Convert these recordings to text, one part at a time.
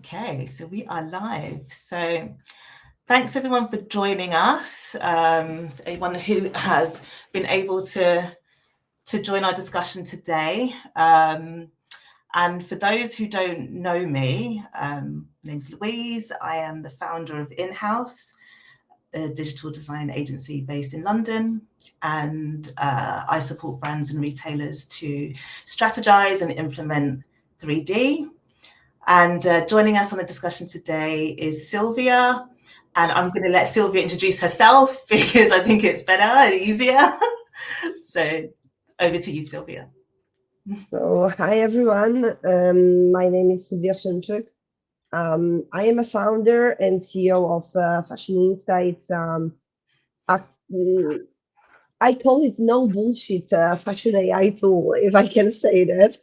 Okay, so we are live. So thanks everyone for joining us. Anyone who has been able to join our discussion today. And for those who don't know me, my name's Louise. I am the founder of In-House, a digital design agency based in London. And I support brands and retailers to strategize and implement 3D. And joining us on the discussion today is Sylvia. And I'm going to let Sylvia introduce herself because I think it's better and easier. So over to you, Sylvia. So, hi everyone. My name is Sylvia Szymczyk. I am a founder and CEO of Fashionista. A, mm, I call it no bullshit fashion AI tool, if I can say that.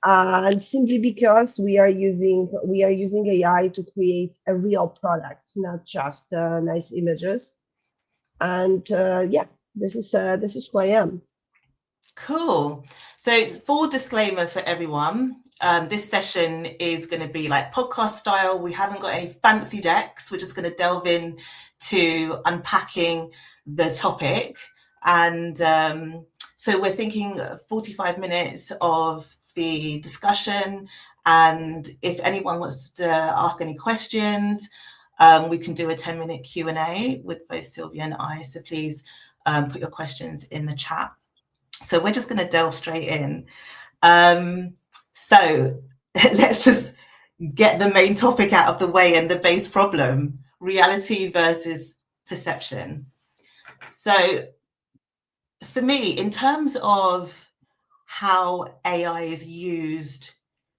And simply because we are using AI to create a real product, not just nice images. And yeah, this is who I am. Cool. So full disclaimer for everyone, this session is going to be like podcast style. We haven't got any fancy decks. We're just going to delve in to unpacking the topic. And so we're thinking 45 minutes of the discussion. And if anyone wants to ask any questions, we can do a 10-minute Q&A with both Sylvia and I. So please put your questions in the chat. So we're just going to delve straight in. So let's just get the main topic out of the way and the base problem, reality versus perception. So for me, in terms of how AI is used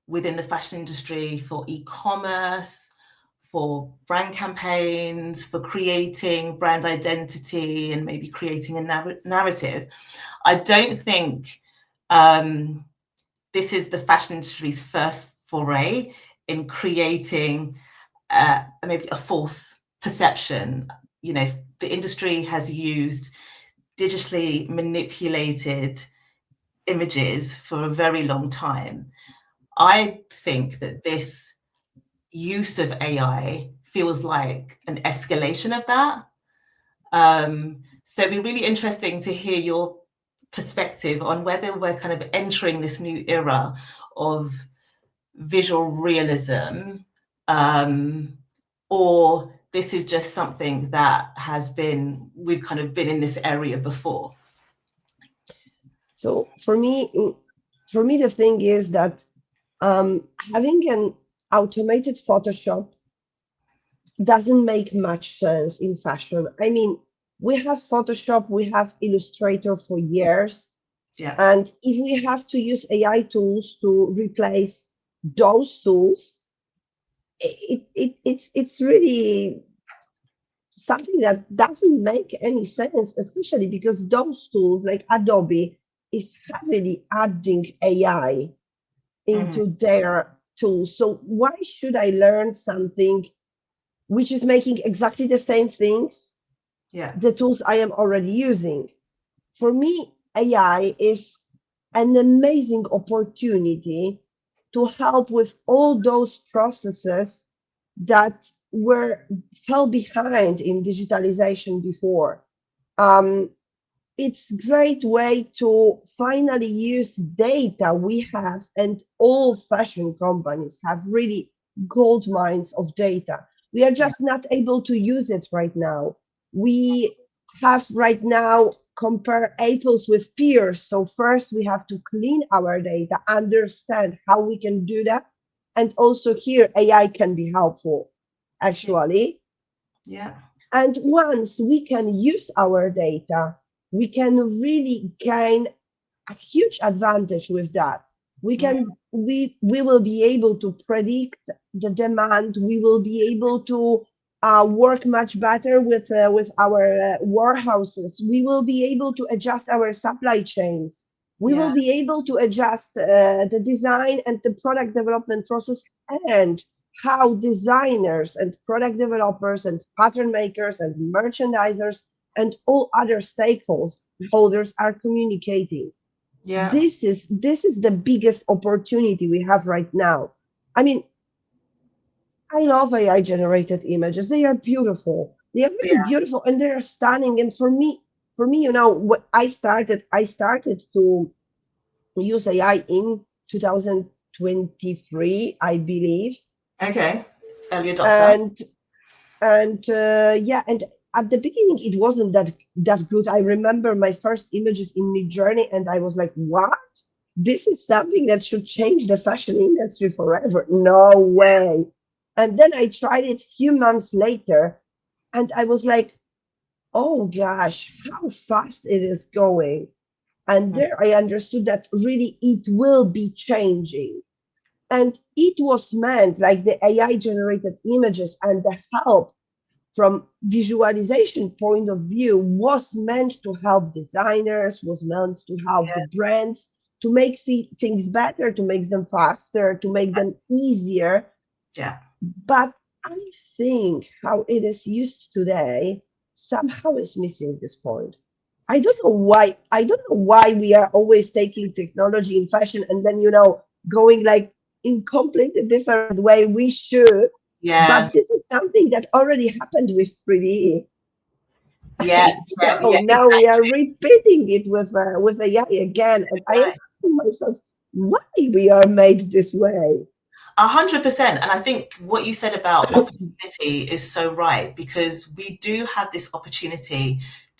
within the fashion industry for e-commerce, for brand campaigns, for creating brand identity and maybe creating a narrative, I don't think this is the fashion industry's first foray in creating maybe a false perception. You know, the industry has used digitally manipulated images for a very long time. I think that this use of AI feels like an escalation of that. So it'd be really interesting to hear your perspective on whether we're kind of entering this new era of visual realism, or this is just something that we've kind of been in this area before. So for me, the thing is that having an automated Photoshop doesn't make much sense in fashion. I mean, we have Photoshop, we have Illustrator for years, Yeah. and if we have to use AI tools to replace those tools, it's really something that doesn't make any sense, especially because those tools like Adobe is heavily adding AI Mhm. into their tools. So why should I learn something which is making exactly the same things, Yeah. the tools I am already using? For me, AI is an amazing opportunity to help with all those processes that were fell behind in digitalization before. Um, it's great way to finally use data we have, and all fashion companies have really gold mines of data. We are Yeah. just not able to use it right now. We have right now compare apples with pears. So first we have to clean our data, understand how we can do that, and also here AI can be helpful actually. Yeah. And once we can use our data, we can really gain a huge advantage with that. Mm. We will be able to predict the demand. We will be able to work much better with our warehouses. We will be able to adjust our supply chains. We will Yeah. be able to adjust the design and the product development process, and how designers and product developers and pattern makers and merchandisers and all other stakeholders are communicating. Yeah. This is the biggest opportunity we have right now. I mean, I love AI generated images. They are beautiful. They are Yeah. really beautiful and they are stunning. And for me, what I started to use AI in 2023, I believe. Okay. Early adopter. And yeah, and at the beginning it wasn't that good. I remember my first images in Midjourney, and I was like, "What? This is something that should change the fashion industry forever? No way!" And then I tried it few months later, and I was like, "Oh gosh, how fast it is going!" And Mm. there I understood that really it will be changing. And it was meant like the AI generated images and the help from visualization point of view was meant to help designers, was meant to help the Yeah. brands to make things better, to make them faster, to make them easier. Yeah. But I think how it is used today somehow is missing this point. I don't know why. I don't know why we are always taking technology in fashion and then, going like in completely different way we should. Yeah. But this is something that already happened with 3D. Yeah. And Yeah. Yeah. now we are Exactly. repeating it with AI again. And I am Right. asking myself why we are made this way. 100%. And I think what you said about opportunity is so right, because we do have this opportunity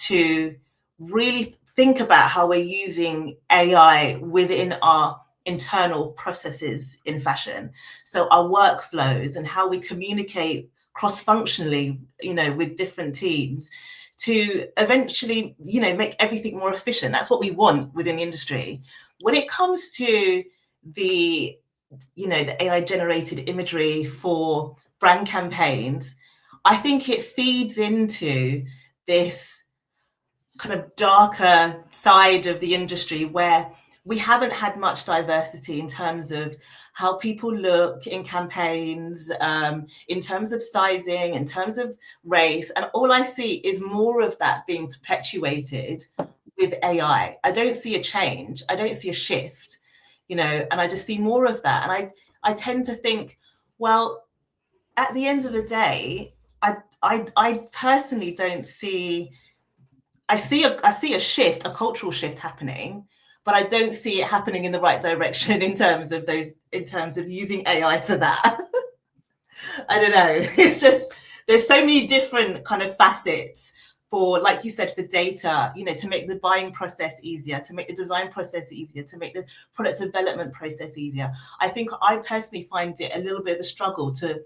to really think about how we're using AI within our internal processes in fashion. So our workflows and how we communicate cross-functionally, with different teams to eventually, make everything more efficient. That's what we want within the industry. When it comes to the the AI generated imagery for brand campaigns, I think it feeds into this kind of darker side of the industry where we haven't had much diversity in terms of how people look in campaigns, in terms of sizing, in terms of race. And all I see is more of that being perpetuated with AI. I don't see a change. I don't see a shift, and I just see more of that. And I tend to think, well, at the end of the day, I personally don't see I see a shift, a cultural shift happening, but I don't see it happening in the right direction in terms of using AI for that. I don't know. It's just there's so many different kind of facets for, like you said, for data, to make the buying process easier, to make the design process easier, to make the product development process easier. I think I personally find it a little bit of a struggle to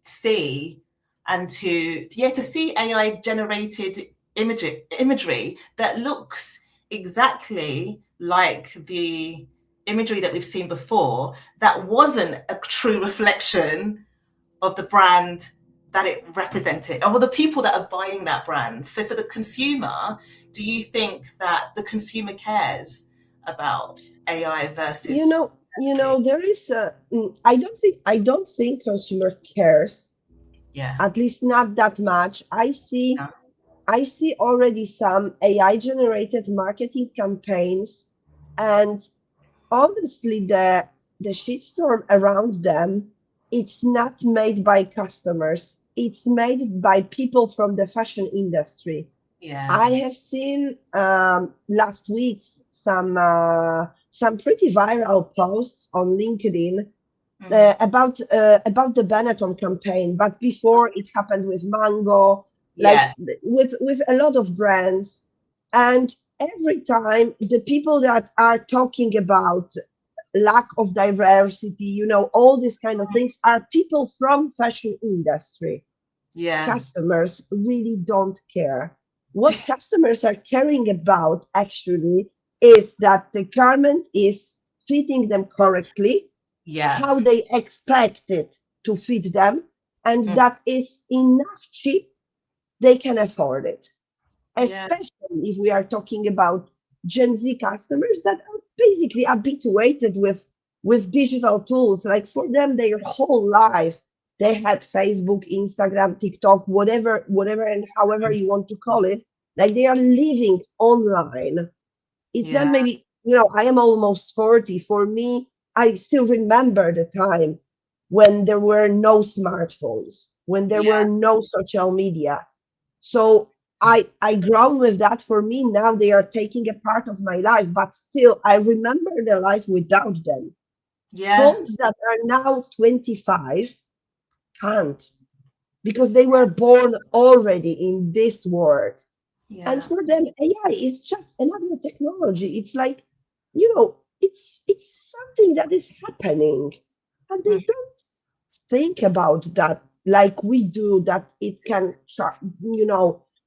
see and to see AI generated imagery that looks exactly like the imagery that we've seen before, that wasn't a true reflection of the brand that it represented or the people that are buying that brand. So for the consumer, do you think that the consumer cares about AI You versus know, reality? there is I don't think consumer cares, Yeah. at least not that much. I see already some AI generated marketing campaigns, and honestly, the shitstorm around them, it's not made by customers. It's made by people from the fashion industry. I Yeah. have seen last week some pretty viral posts on LinkedIn Mm. about the Benetton campaign, but before it happened with Mango, like Yeah. with a lot of brands, and every time the people that are talking about lack of diversity, all these kind of things are people from fashion industry. Yeah. Customers really don't care. What customers are caring about actually is that the garment is fitting them correctly, Yeah. how they expect it to fit them, and Mm. that is enough cheap they can afford it. Yeah. Especially if we are talking about Gen Z customers that are basically habituated with digital tools. Like for them, their whole life they had Facebook, Instagram, TikTok, whatever and however you want to call it. Like they are living online. It's Yeah. not maybe, I am almost 40. For me, I still remember the time. when there were no smartphones, when there Yeah. were no social media. So I grown with that. For me now, they are taking a part of my life, but still I remember the life without them. Yeah. Folks that are now 25 can't, because they were born already in this world. And Yeah. for them, AI is just another technology. It's like, it's something that is happening. And they Mm. don't think about that like we do, that it can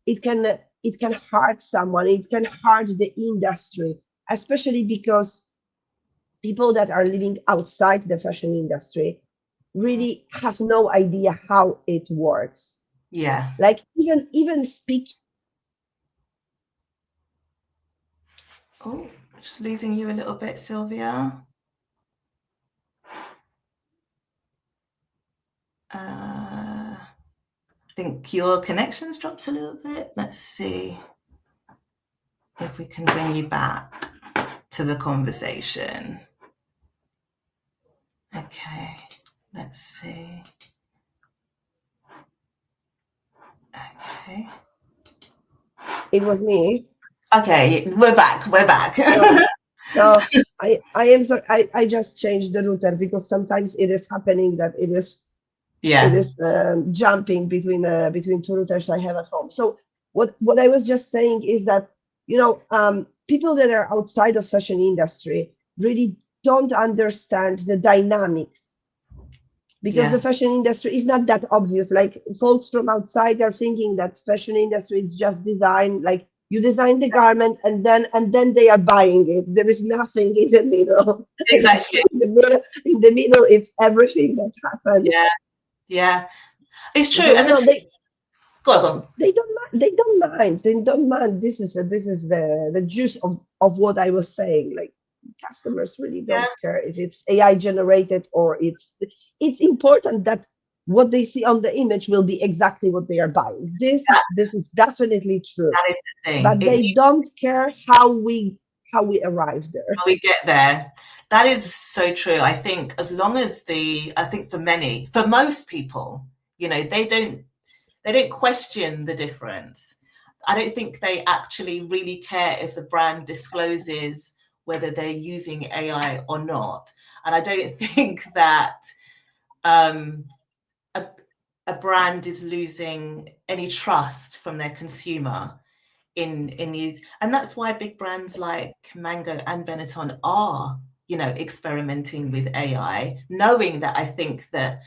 it can hurt someone, it can hurt the industry, especially because people that are living outside the fashion industry Mm. really have no idea how it works. Yeah. Like even speaking Oh, just losing you a little bit, Sylvia. I think your connection's dropped a little bit. Let's see if we can bring you back to the conversation. Okay, let's see. Okay. it was me. Okay, we're back. We're back. No, no, I am so I just changed the router because sometimes it is happening that it Yeah. is jumping between two routers I have at home. So what I was just saying is that people that are outside of fashion industry really don't understand the dynamics, because the Yeah. fashion industry is not that obvious. Like folks from outside are thinking that fashion industry is just design, like you design the garment and then they are buying it. There is nothing in the middle. Exactly. In the middle, it's everything that happens. Yeah. Yeah. It's true. So And then go on, go on. they don't mind. This is the juice of what I was saying. Like customers really Yeah. don't care if it's AI generated or it's important that what they see on the image will be exactly what they are buying. This That, is this is definitely true, that is the thing. but It they don't care how we arrive there. how we get there. That is so true. I think as long as I think for most people, they don't question the difference. I don't think they actually really care if a brand discloses whether they're using AI or not. And I don't think that um, a, a brand is losing any trust from their consumer in these, and that's why big brands like Mango and Benetton are experimenting with AI, knowing that I think that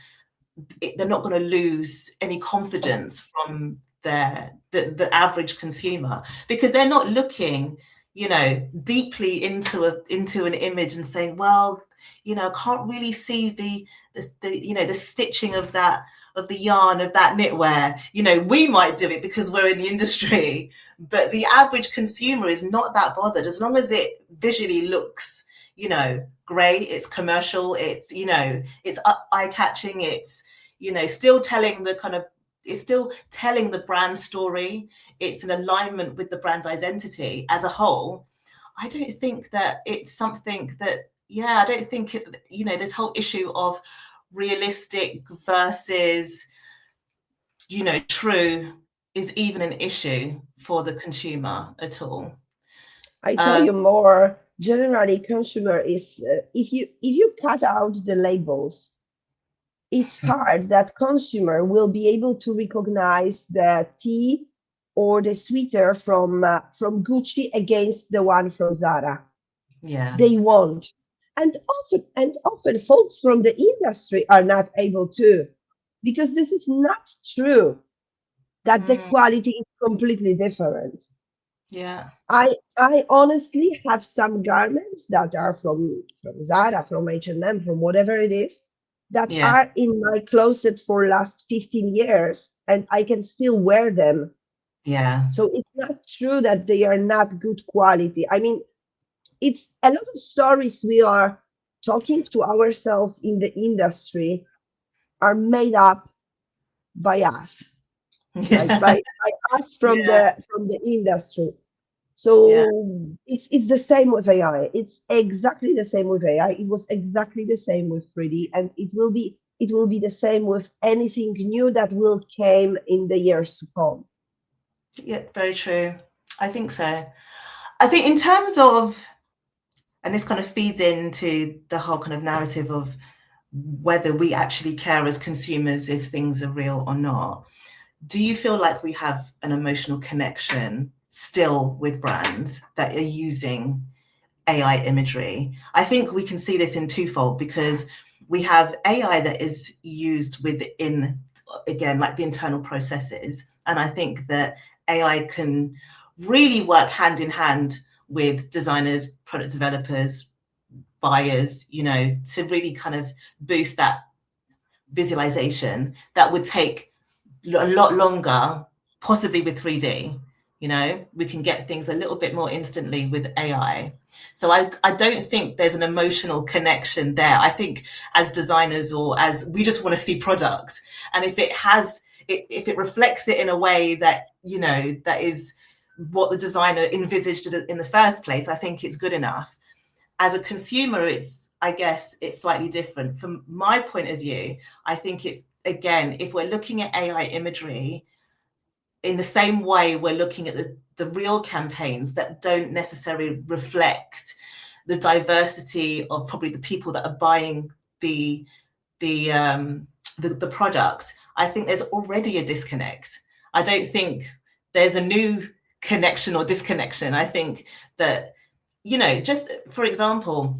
they're not going to lose any confidence from the average consumer, because they're not looking deeply into an image and saying, well, I can't really see the stitching of the yarn of that knitwear. We might do it because we're in the industry, but the average consumer is not that bothered as long as it visually looks great, it's commercial, it's eye catching, it's still telling the brand story, it's in alignment with the brand identity as a whole. I don't think that it's something that, I don't think this whole issue of realistic versus true is even an issue for the consumer at all. I tell um, you more. Generally, consumer is if you cut out the labels, it's hard that consumer will be able to recognize the tea or the sweater from Gucci against the one from Zara. yeah. They won't. And often folks from the industry are not able to, because this is not true that the Mm, quality is completely different. yeah. I honestly have some garments that are from Zara, from H&M, from whatever it is, that Yeah. are in my closet for last 15 years and I can still wear them. Yeah. So it's not true that they are not good quality. I mean, it's a lot of stories we are talking to ourselves in the industry are made up by us, like Yeah. by us from Yeah. the industry. Yeah. So it's the same with AI. It's exactly the same with AI. It was exactly the same with 3D, and it will be the same with anything new that will came in the years to come. Yeah, very true. I think so. I think in terms of, and this kind of feeds into the whole kind of narrative of whether we actually care as consumers if things are real or not. Do you feel like we have an emotional connection still with brands that are using AI imagery? I think we can see this in twofold, because we have AI that is used within, again, like the internal processes. And I think that AI can really work hand in hand with designers, product developers, buyers, to really kind of boost that visualization that would take a lot longer, possibly with 3D. We can get things a little bit more instantly with AI. So I don't think there's an emotional connection there. I think as designers, or as we just want to see product, and if it reflects it in a way that that is what the designer envisaged in the first place, I think it's good enough. As a consumer, I guess it's slightly different. From my point of view, I think again, if we're looking at AI imagery in the same way we're looking at the real campaigns that don't necessarily reflect the diversity of probably the people that are buying the the product, I think there's already a disconnect. I don't think there's a new connection or disconnection. I think that, just for example,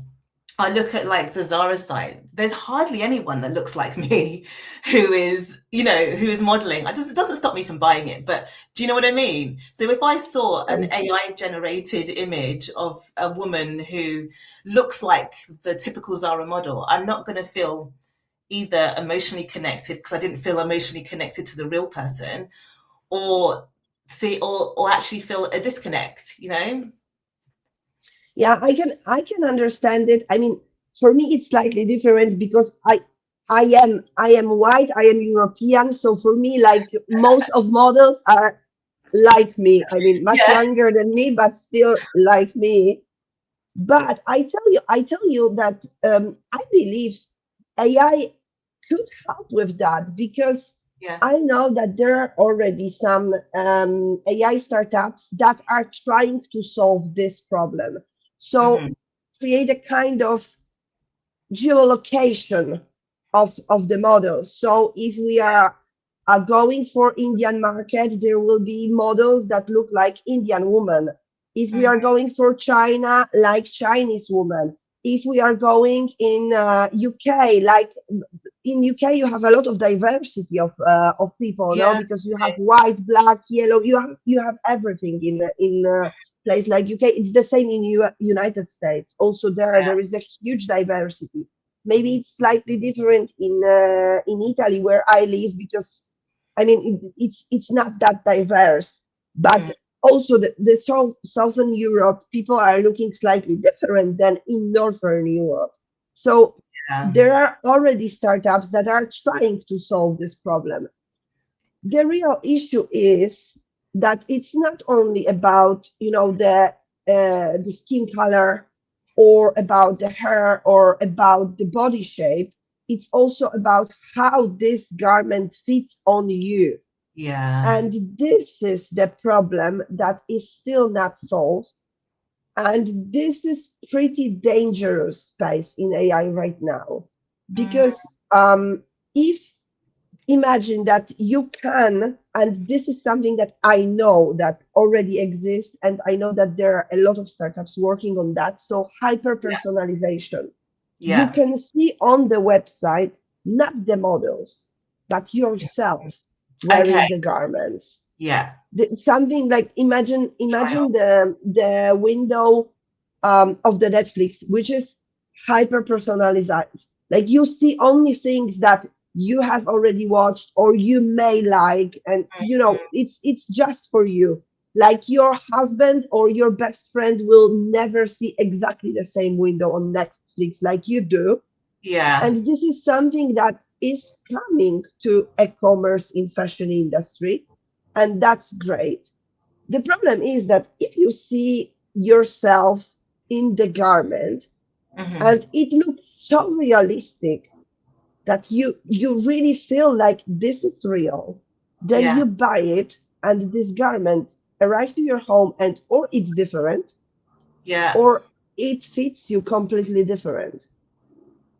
I look at like the Zara site. There's hardly anyone that looks like me who is modeling. It doesn't stop me from buying it, but do you know what I mean? So if I saw an And AI generated image of a woman who looks like the typical Zara model, I'm not going to feel either emotionally connected, because I didn't feel emotionally connected to the real person, or or actually feel a disconnect. yeah, I can understand it. I mean, for me it's slightly different because I am white, I am European, so for me, like, most of models are like me. I mean, much Yeah. younger than me, but still like me. But I tell you that I believe AI could help with that, because Yeah. I know that there are already some AI startups that are trying to solve this problem. So Hmm. create a kind of geolocation of the models. So if we are going for Indian market, there will be models that look like Indian woman. If we are Hmm. going for China, like Chinese woman. If we are going in UK, like in UK, you have a lot of diversity of people, no? Yeah. Because you have white, black, yellow. You have everything in place like UK. It's the same in United States. Also, there is a huge diversity. Maybe it's slightly different in Italy where I live, because I mean it's not that diverse. But Mm, also the southern Europe people are looking slightly different than in northern Europe. So yeah. there are already startups that are trying to solve this problem. The real issue is that it's not only about the skin color, or about the hair, or about the body shape. It's also about how this garment fits on you. Yeah. And this is the problem that is still not solved. And this is pretty dangerous space in AI right now, Mm, because if imagine that you can, and this is something that I know that already exists, and I know that there are a lot of startups working on that. So hyper yeah. personalization. You Yeah. can see on the website not the models, but yourself Okay. wearing the garments. Yeah. Something like Try on. imagine the window of the Netflix, which is hyper personalized. Like you see only things that you have already watched or you may like, and it's just for you. Like your husband or your best friend will never see exactly the same window on Netflix like you do. Yeah. And this is something that is coming to e-commerce in fashion industry, and that's great. The problem is that if you see yourself in the garment Hmm. and it looks so realistic, that you really feel like this is real. Then Yeah. you buy it, and this garment arrives to your home, and or it's different, Yeah. or it fits you completely different.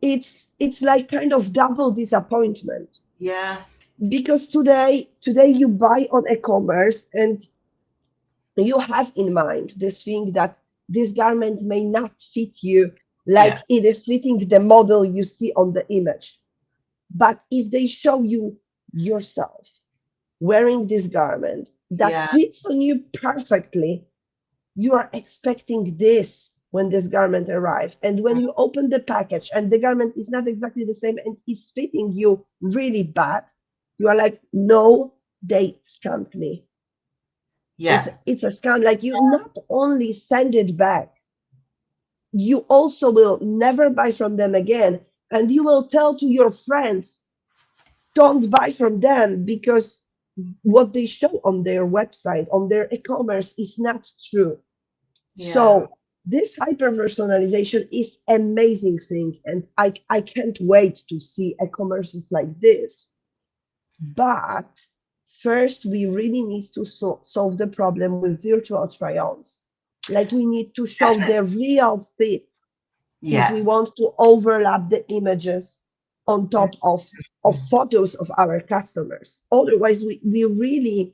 It's like kind of double disappointment, Yeah. because today you buy on e-commerce, and you have in mind this thing that this garment may not fit you like Yeah. it is fitting the model you see on the image. But if they show you yourself wearing this garment that Yeah. fits on you perfectly, you are expecting this when this garment arrives. And when you open the package and the garment is not exactly the same and is fitting you really bad, you are like, no, they scammed me. Yeah. It's a scam. Like, you not only send it back, you also will never buy from them again. And you will tell to your friends, don't buy from them, because what they show on their website, on their e-commerce, is not true. Yeah. So this hyper personalization is amazing thing, and I can't wait to see e-commerces like this. But first, we really need to solve the problem with virtual try-ons. Like, we need to show Definitely. the real fit if Yeah. we want to overlap the images on top of photos of our customers. Otherwise, we really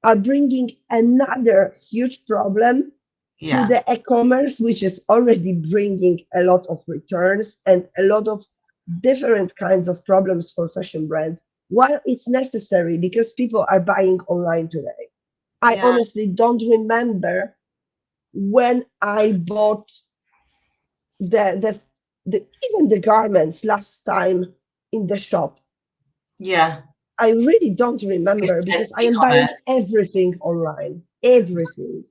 are bringing another huge problem to Yeah. the e-commerce, which is already bringing a lot of returns and a lot of different kinds of problems for fashion brands, while it's necessary because people are buying online today. I Yeah. honestly don't remember when I bought the the, even the garments last time in the shop. Yeah. I really don't It's remember, just because I am buying e-commerce. everything online, everything.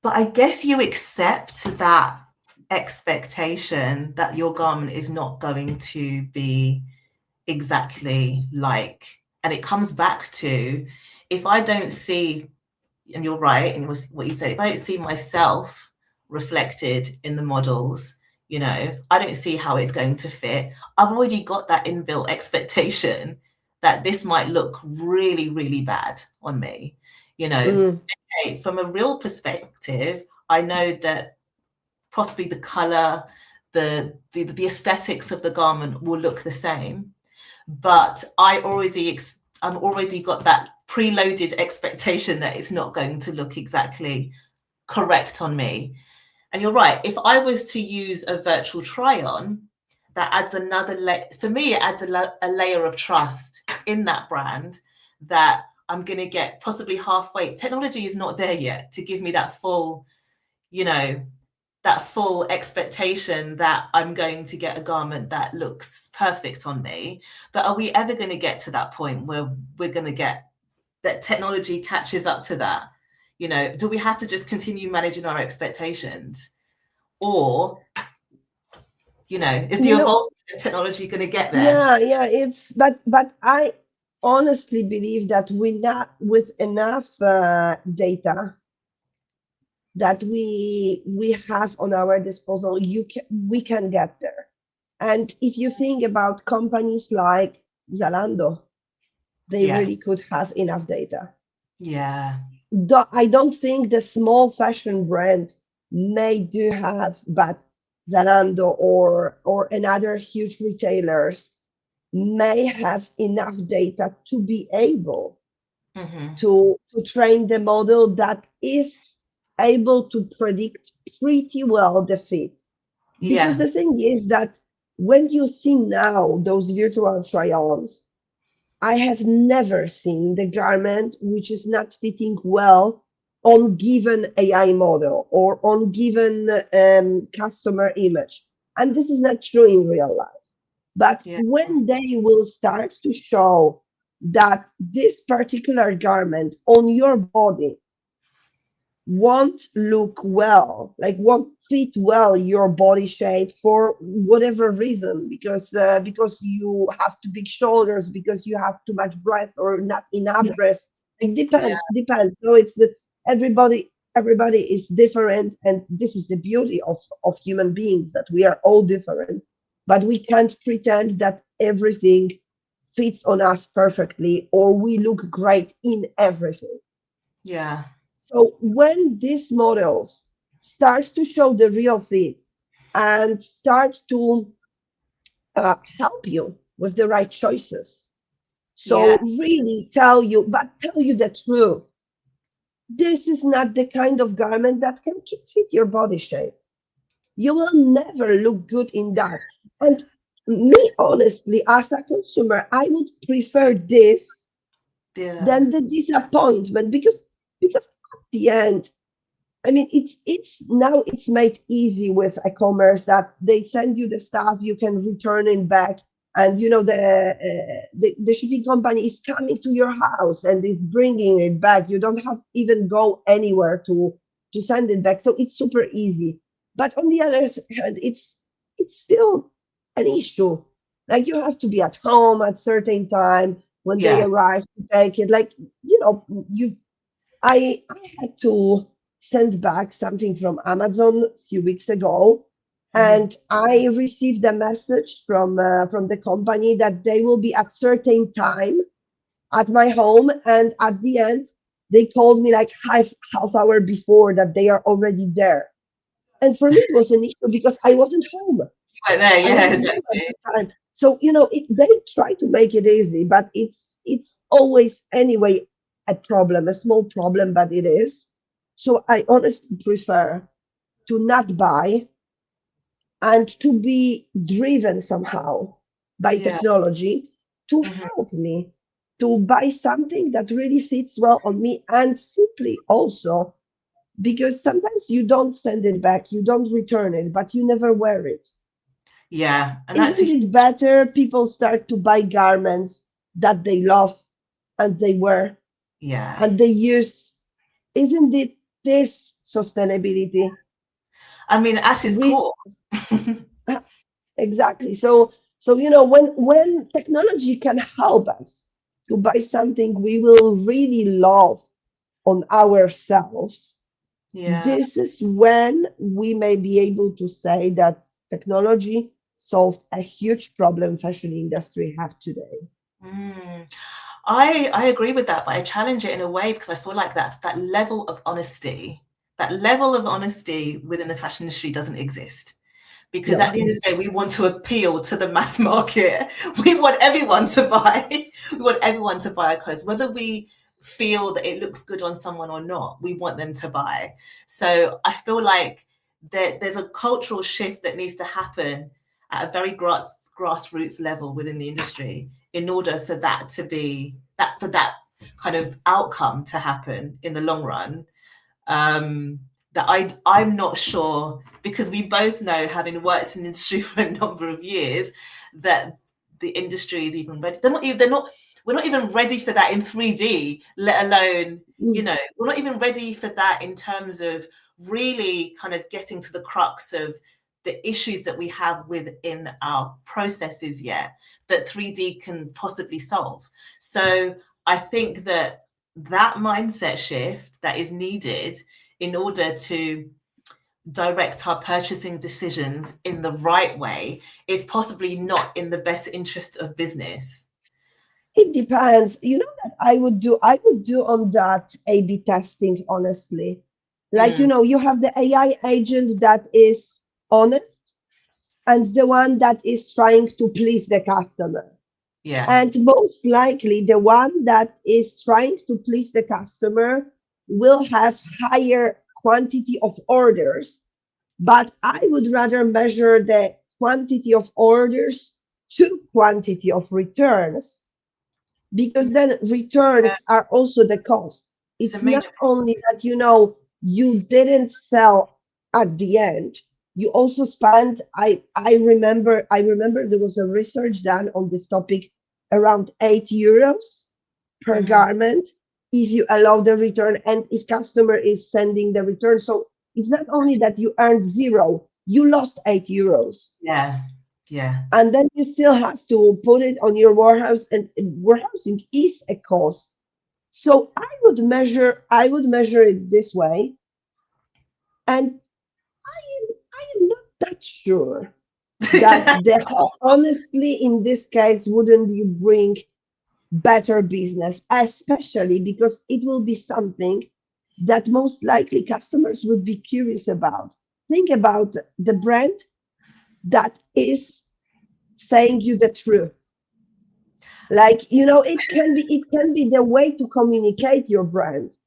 But I guess you accept that expectation that your garment is not going to be exactly like, and it comes back to, if I don't see, and you're right, and what you said, if I don't see myself reflected in the models, I don't see how it's going to fit. I've already got that inbuilt expectation that this might look really, really bad on me. You know, Mm, okay, from a real perspective, I know that possibly the color, the aesthetics of the garment will look the same, but I'm already got that preloaded expectation that it's not going to look exactly correct on me. And you're right, if I was to use a virtual try on, that adds another for me, it adds a layer of trust in that brand, that I'm going to get possibly halfway. Technology is not there yet to give me that full, you know that full expectation that I'm going to get a garment that looks perfect on me. But are we ever going to get to that point where we're going to get that technology catches up to that? Do we have to just continue managing our expectations? Or, is the you know, evolving technology going to get there? yeah, yeah, but I honestly believe that we not with enough data that we have on our disposal, we can get there. And if you think about companies like Zalando, they Yeah. really could have enough data. Yeah. I don't think the small fashion brand may do have, but Zalando or another huge retailers may have enough data to be able Hmm. to train the model that is able to predict pretty well the fit. Because Yeah. the thing is that when you see now those virtual try-ons, I have never seen the garment which is not fitting well on given AI model or on given customer image. And this is not true in real life. But Yeah. when they will start to show that this particular garment on your body won't look well, like won't fit well your body shape for whatever reason, because you have too big shoulders, because you have too much breast or not enough breast. It Yeah. depends. So everybody is different, and this is the beauty of human beings, that we are all different. but we can't pretend that everything fits on us perfectly or we look great in everything. Yeah. So when these models start to show the real fit and start to help you with the right choices, Yeah. so really tell you the truth. This is not the kind of garment that can fit your body shape. You will never look good in that. And me, honestly, as a consumer, I would prefer this Yeah. than the disappointment because at the end, I mean, it's now it's made easy with e-commerce that they send you the stuff, you can return it back, and the shipping company is coming to your house and is bringing it back. You don't have even go anywhere to send it back, so it's super easy. But on the other hand, it's still an issue. Like you have to be at home at certain time when they Yeah. arrive to take it. Like you I had to send back something from Amazon a few weeks ago, Hmm. and I received a message from the company that they will be at certain time at my home, and at the end they told me like half hour before that they are already there. And for me it was an issue because I wasn't home. Right there. I Yeah. wasn't home at Exactly. the time. So, they try to make it easy, but it's always anyway a problem, a small problem, but it is. So I honestly prefer to not buy and to be driven somehow by Yeah. technology to Hmm. help me to buy something that really fits well on me, and simply also because sometimes you don't send it back, you don't return it, but you never wear it. Yeah. And that's a Isn't it better people start to buy garments that they love and they wear yeah. and they use? Isn't it this sustainability? I mean, at its We core. exactly. So when technology can help us to buy something we will really love on ourselves, Yeah. this is when we may be able to say that technology solved a huge problem fashion industry have today. Mm. I agree with that, but I challenge it in a way because I feel like that level of honesty within the fashion industry doesn't exist. Because at No. the end of the day, we want to appeal to the mass market. We want everyone to buy. We want everyone to buy our clothes, whether we feel that it looks good on someone or not. We want them to buy. So I feel like there's a cultural shift that needs to happen at a very grassroots level within the industry in order for that to be that for that kind of outcome to happen in the long run. um, that I'm not sure, because we both know, having worked in the industry for a number of years, that the industry is even ready. They're not. We're not even ready for that in 3D, let alone, Mm, we're not even ready for that in terms of really kind of getting to the crux of the issues that we have within our processes yet, that 3D can possibly solve. So I think that mindset shift that is needed in order to direct our purchasing decisions in the right way is possibly not in the best interest of business. it depends. You know that I would do on that A/B testing, honestly. Like, Mm, you have the AI agent that is honest and the one that is trying to please the customer. yeah. And most likely, the one that is trying to please the customer will have higher quantity of orders. But I would rather measure the quantity of orders to quantity of returns, because then Yeah, returns are also the cost. it's a It's not major only that you didn't sell at the end. You also spent. I remember there was a research done on this topic, around €8 per problem. Hmm. garment if you allow the return and if customer is sending the return. So it's not only that you earned zero, you lost €8, Yeah, yeah, and then you still have to put it on your warehouse, and warehousing is a cost. So I would measure it this way, and I am not that sure that honestly in this case wouldn't you bring better business, especially because it will be something that most likely customers would be curious about. Think about the brand that is saying you the truth. Like, it can be the way to communicate your brand.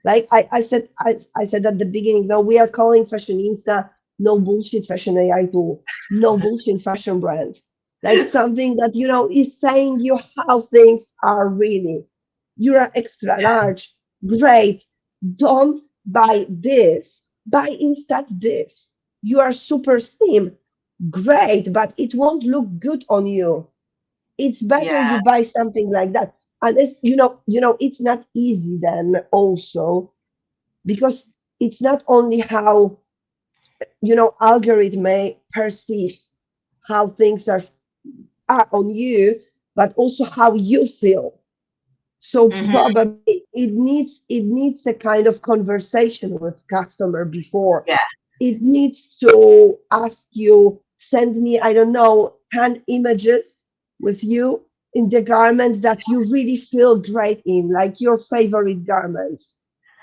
Like I said at the beginning, no, we are calling Fashionista no bullshit fashion AI tool, no bullshit fashion brand. Like something that is saying you how things are really. You are extra large, great. Don't buy this. Buy instead this. You are super slim, great, but it won't look good on you. It's better Yeah. you buy something like that. And it's not easy then also because it's not only how algorithm may perceive how things are on you, but also how you feel. So Hmm. probably it needs a kind of conversation with customer before. Yeah. It needs to ask you, send me, I don't know, 10 images with you in the garments that you really feel great in, like your favorite garments.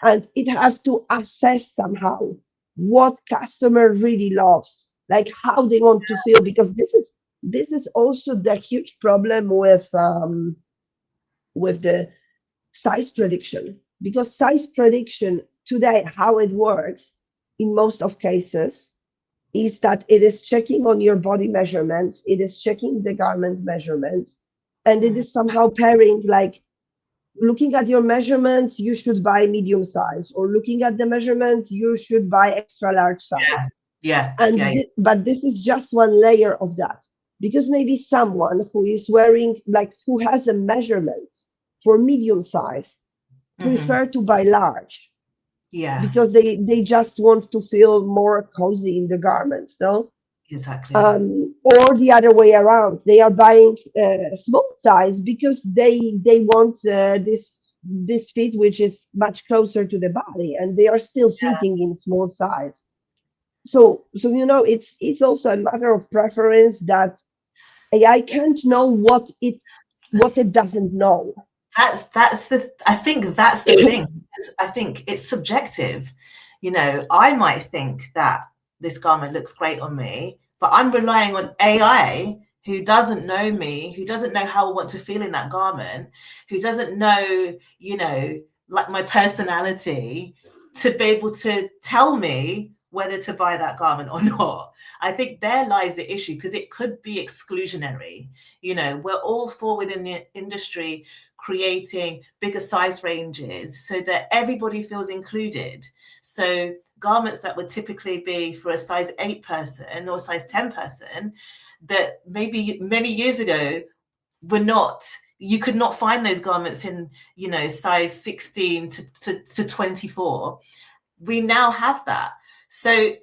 And it has to assess somehow what customer really loves, like how they want to feel, because this is also the huge problem with the size prediction. Because size prediction today, how it works in most of cases, is that it is checking on your body measurements, it is checking the garment measurements, and it Mhm. is somehow pairing, like, looking at your measurements, you should buy medium size, or looking at the measurements, you should buy extra large size. Yeah. Yeah. But this is just one layer of that, because maybe someone who is wearing, like, who has a measurements for medium size Hmm. prefer to buy large Yeah. because they just want to feel more cozy in the garments, no? Exactly. Or the other way around, they are buying small size because they want this fit which is much closer to the body, and they are still fitting in small size. So it's also a matter of preference that AI can't know what it doesn't know. I think that's the thing. I think it's subjective. I might think that this garment looks great on me, but I'm relying on AI who doesn't know me, who doesn't know how I want to feel in that garment, who doesn't know, like my personality to be able to tell me whether to buy that garment or not. I think there lies the issue because it could be exclusionary. We're all for within the industry creating bigger size ranges so that everybody feels included. So garments that would typically be for a size 8 person or size 10 person that maybe many years ago were not, you could not find those garments in, size 16 to 24. We now have that. So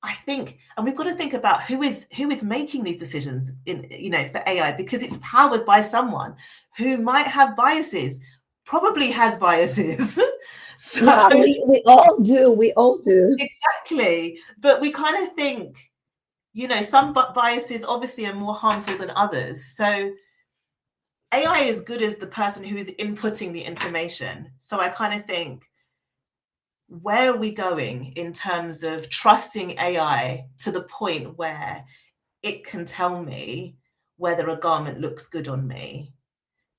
I think, and we've got to think about who is making these decisions in, for AI, because it's powered by someone who might have biases, probably has biases. So Yeah, we all do. exactly, but we kind of think, some biases obviously are more harmful than others. So AI is good as the person who is inputting the information. So I kind of think, where are we going in terms of trusting AI to the point where it can tell me whether a garment looks good on me?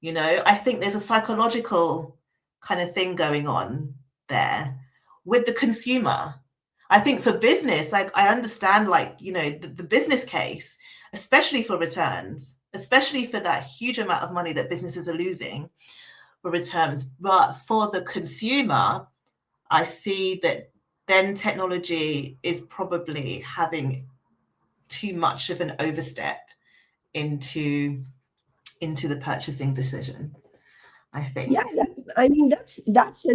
I think there's a psychological kind of thing going on there with the consumer. I think for business, like I understand, like, the business case, especially for returns, especially for that huge amount of money that businesses are losing for returns. But for the consumer, I see that then technology is probably having too much of an overstep into the purchasing decision, I Yeah, think. I mean that's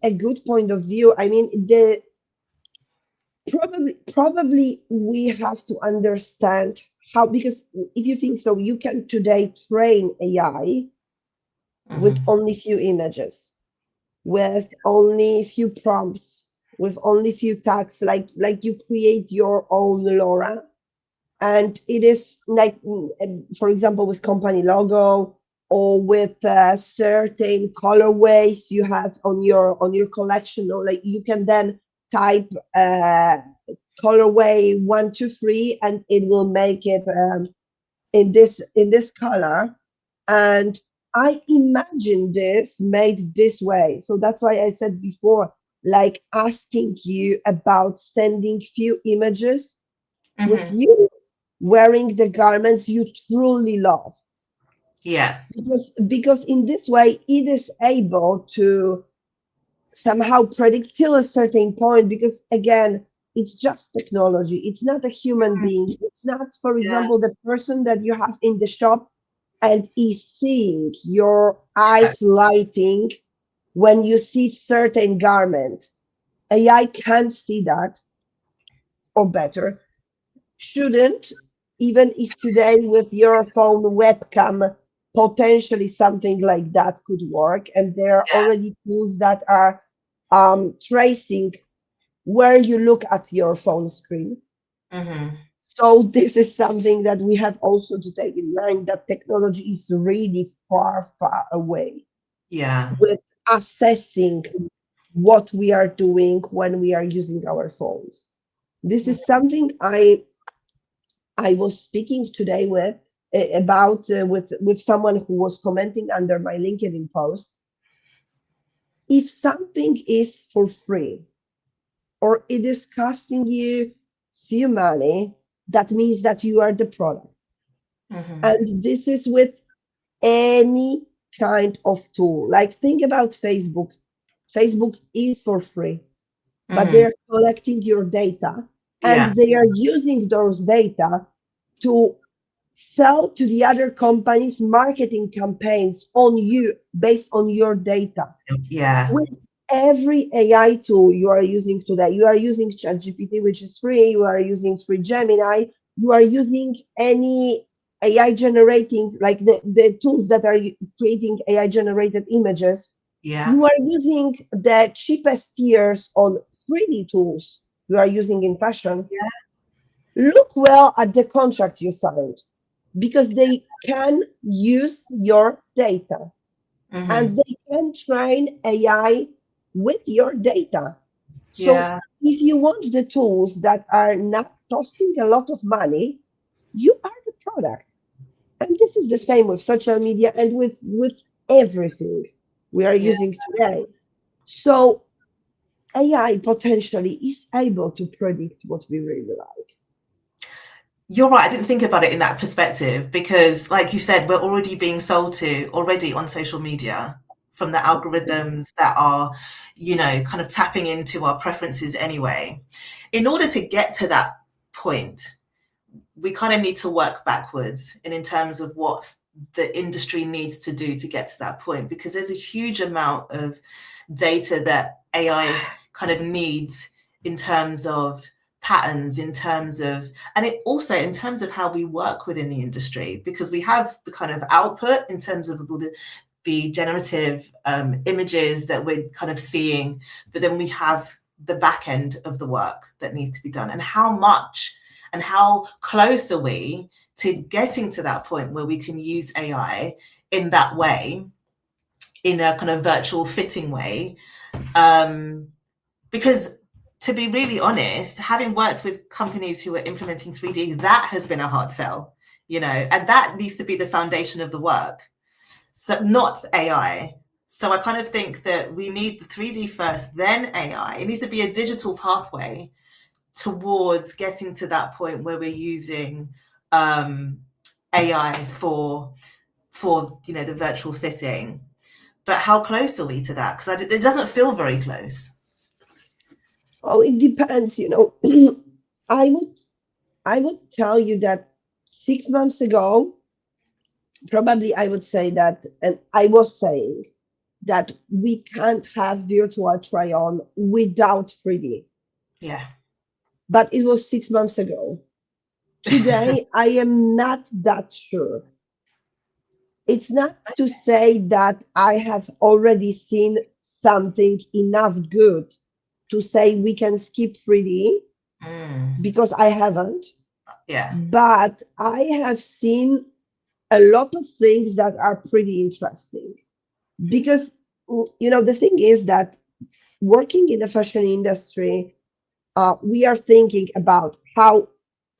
a good point of view. I mean, the probably we have to understand how, because if you think so, you can today train AI with Hmm. only few images, with only few prompts, with only few tags, like you create your own LoRa, and it is like, for example, with company logo or with certain colorways you have on your collection, or like you can then type colorway 123 and it will make it in this color. And I imagine this made this way. So that's why I said before, like asking you about sending few images with Hmm. you wearing the garments you truly love. Yeah. Because in this way it is able to somehow predict till a certain point, because again, it's just technology, it's not a human being, it's not, for Yeah. example, the person that you have in the shop and is seeing your Yeah. eyes lighting when you see certain garment. AI can't see that, or better, shouldn't, even if today with your phone webcam, potentially something like that could work. And there are already tools that are tracing where you look at your phone screen. Hmm. So this is something that we have also to take in mind, that technology is really far, far away Yeah. with assessing what we are doing when we are using our phones. This is something I was speaking today with about with someone who was commenting under my LinkedIn post. If something is for free or it is costing you few money, that means that you are the product. Hmm. And this is with any kind of tool. Like think about Facebook. Facebook is for free, but Hmm. they're collecting your data and Yeah. they are using those data to sell to the other companies marketing campaigns on you based on your data. Yeah. With every AI tool you are using today, you are using ChatGPT, which is free, you are using free Gemini, you are using any AI generating, like the tools that are creating AI generated images, Yeah. you are using the cheapest tiers on 3D tools you are using in fashion. Yeah. Look well at the contract you signed, because they can use your data Hmm. and they can train AI with your data. So Yeah. if you want the tools that are not costing a lot of money, you are the product. And this is the same with social media and with everything we are Yeah. using today. So AI potentially is able to predict what we really like. You're right. I didn't think about it in that perspective because, like you said, we're already being sold to already on social media from the algorithms that are, kind of tapping into our preferences anyway. In order to get to that point, we kind of need to work backwards and in terms of what the industry needs to do to get to that point, because there's a huge amount of data that AI kind of needs in terms of patterns, in terms of, and it also in terms of how we work within the industry, because we have the kind of output in terms of the generative images that we're kind of seeing, but then we have the back end of the work that needs to be done, and how much and how close are we to getting to that point where we can use AI in that way, in a kind of virtual fitting way. Um, because to be really honest, having worked with companies who are implementing 3D, that has been a hard sell, and that needs to be the foundation of the work. So not AI. So I kind of think that we need the 3D first, then AI. It needs to be a digital pathway towards getting to that point where we're using AI for the virtual fitting. But how close are we to that? Because it doesn't feel very close. Oh, it depends, I would I would tell you that 6 months ago, probably I would say that, and I was saying that we can't have virtual try-on without 3D. Yeah. But it was 6 months ago. Today, I am not that sure. It's not to say that I have already seen something enough good to say we can skip 3D, Mm, because I haven't. Yeah. but I have seen a lot of things that are pretty interesting because the thing is that working in the fashion industry, we are thinking about how